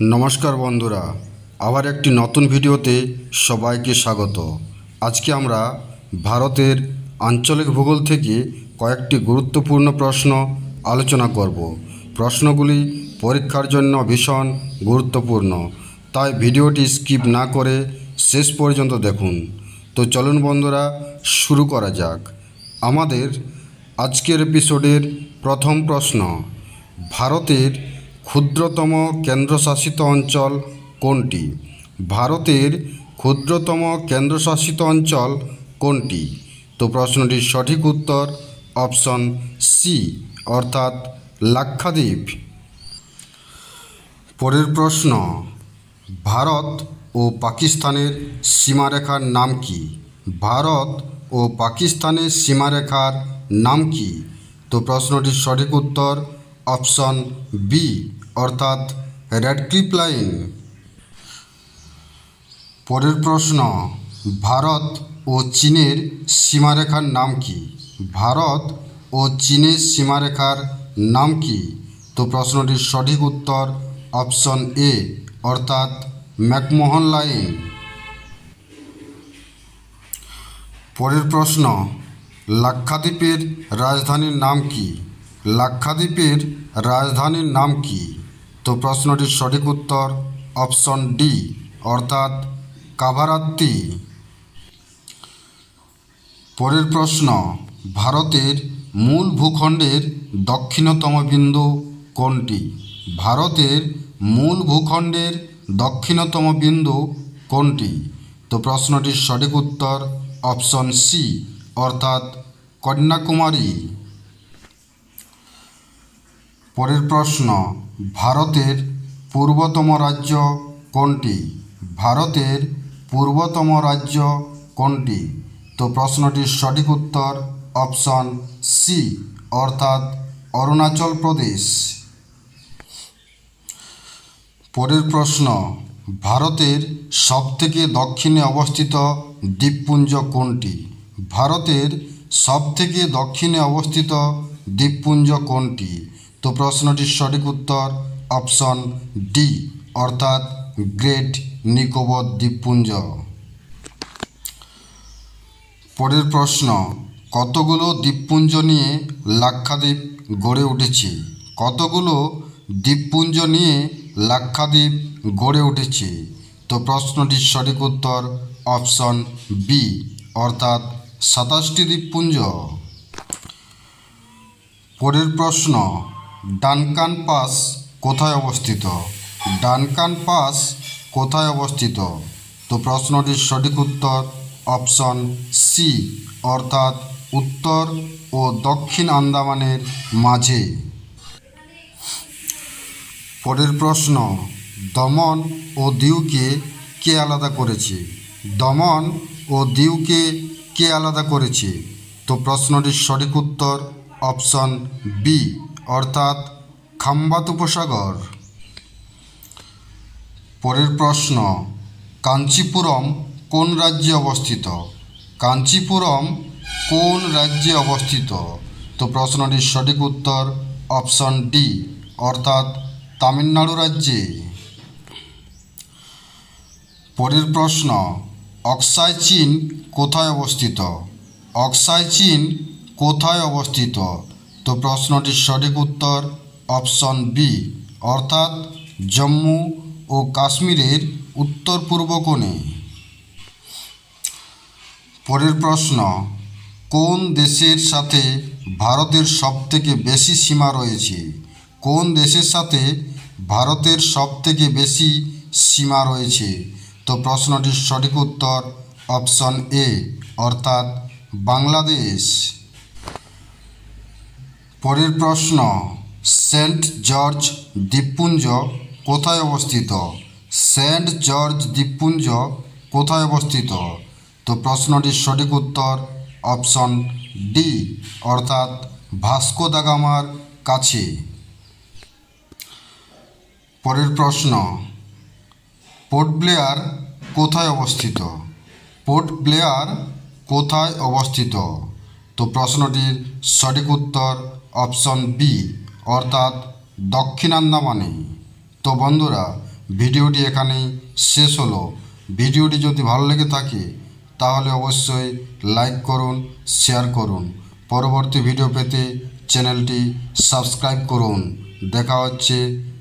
নমস্কার বন্ধুরা, আবার একটি নতুন ভিডিওতে সবাইকে স্বাগত। আজকে আমরা ভারতের আঞ্চলিক ভূগোল থেকে কয়েকটি গুরুত্বপূর্ণ প্রশ্ন আলোচনা করব। প্রশ্নগুলি পরীক্ষার জন্য ভীষণ গুরুত্বপূর্ণ, তাই ভিডিওটি স্কিপ না করে শেষ পর্যন্ত দেখুন। তো চলুন বন্ধুরা, শুরু করা যাক। আমাদের আজকের এপিসোডের প্রথম প্রশ্ন, ভারতের ক্ষুদ্রতম কেন্দ্রশাসিত অঞ্চল কোনটি? ভারতের ক্ষুদ্রতম কেন্দ্রশাসিত অঞ্চল কোনটি? তো প্রশ্নটির সঠিক উত্তর অপশন সি, অর্থাৎ লাক্ষাদ্বীপ। পরের প্রশ্ন, ভারত ও পাকিস্তানের সীমারেখার নাম কি? ভারত ও পাকিস্তানের সীমারেখার নাম কি? তো প্রশ্নটির সঠিক উত্তর অপশন বি, অর্থাৎ রেডক্লিফ লাইন। পরের প্রশ্ন, ভারত ও চীনের সীমারেখার নাম কি? ভারত ও চীনের সীমারেখার নাম কি? তো প্রশ্নটির সঠিক উত্তর অপশন এ, অর্থাৎ ম্যাকমোহন লাইন। পরের প্রশ্ন, লাক্ষাদ্বীপের রাজধানীর নাম কি? লাক্ষাদ্বীপের রাজধানীর নাম কি? তো প্রশ্নটির সঠিক উত্তর অপশন ডি, অর্থাৎ কাভারাত্তি। পরের প্রশ্ন, ভারতের মূল ভূখণ্ডের দক্ষিণতম বিন্দু কোনটি? ভারতের মূল ভূখণ্ডের দক্ষিণতম বিন্দু কোনটি? তো প্রশ্নটির সঠিক উত্তর অপশন সি, অর্থাৎ কন্যাকুমারী। পরের প্রশ্ন, ভারতের পূর্বতম রাজ্য কোনটি? ভারতের পূর্বতম রাজ্য কোনটি? তো প্রশ্নটির সঠিক উত্তর অপশন সি, অর্থাৎ অরুণাচল প্রদেশ। পরের প্রশ্ন, ভারতের সবথেকে দক্ষিণে অবস্থিত দ্বীপপুঞ্জ কোনটি? ভারতের সবথেকে দক্ষিণে অবস্থিত দ্বীপপুঞ্জ কোনটি? তো প্রশ্নটির সঠিক উত্তর অপশন ডি, অর্থাৎ গ্রেট নিকোবর দ্বীপপুঞ্জ। পরের প্রশ্ন, কতগুলো দ্বীপপুঞ্জ নিয়ে লাক্ষাদ্বীপ গড়ে উঠেছে? কতগুলো দ্বীপপুঞ্জ নিয়ে লাক্ষাদ্বীপ গড়ে উঠেছে? তো প্রশ্নটির সঠিক উত্তর অপশন বি, অর্থাৎ 27টি দ্বীপপুঞ্জ। পরের প্রশ্ন, ডানকান পাস কোথায় অবস্থিত? ডানকান পাস কোথায় অবস্থিত? তো প্রশ্নটির সঠিক উত্তর অপশন সি, অর্থাৎ উত্তর ও দক্ষিণ আন্দামানের মাঝে। পরের প্রশ্ন, দমন ও দিউকে কে আলাদা করেছে? দমন ও দিউকে কে আলাদা করেছে? তো প্রশ্নটির সঠিক উত্তর অপশন বি, অর্থাৎ খাম্বাত উপসাগর। পরের প্রশ্ন, কাঞ্চিপুরম কোন রাজ্যে অবস্থিত? কাঞ্চিপুরম কোন রাজ্যে অবস্থিত? তো প্রশ্নটির সঠিক উত্তর অপশন ডি, অর্থাৎ তামিলনাড়ু রাজ্যে। পরের প্রশ্ন, অক্সাই চীন কোথায় অবস্থিত? অক্সাই চীন কোথায় অবস্থিত? তো প্রশ্নটির সঠিক উত্তর অপশন বি, অর্থাৎ জম্মু ও কাশ্মীরের উত্তর পূর্ব কোণে। পরের প্রশ্ন, কোন দেশের সাথে ভারতের সবথেকে বেশি সীমা রয়েছে? কোন দেশের সাথে ভারতের সবথেকে বেশি সীমা রয়েছে? তো প্রশ্নটির সঠিক উত্তর অপশন এ, অর্থাৎ বাংলাদেশ। পরের প্রশ্ন, সেন্ট জর্জ দ্বীপপুঞ্জ কোথায় অবস্থিত? সেন্ট জর্জ দ্বীপপুঞ্জ কোথায় অবস্থিত? তো প্রশ্নটির সঠিক উত্তর অপশন ডি, অর্থাৎ ভাস্কো দা গামার কাছে। পরের প্রশ্ন, পোর্ট ব্লেয়ার কোথায় অবস্থিত? পোর্ট ব্লেয়ার কোথায় অবস্থিত? তো প্রশ্নটির সঠিক উত্তর অপশন বি, অর্থাৎ দক্ষিণ আন্দামানে। তো বন্ধুরা, ভিডিওটি এখানেই শেষ হলো। ভিডিওটি যদি ভালো লেগে থাকে তাহলে অবশ্যই লাইক করুন, শেয়ার করুন। পরবর্তী ভিডিও পেতে চ্যানেলটি সাবস্ক্রাইব করুন। দেখা হচ্ছে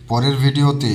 পরের ভিডিওতে।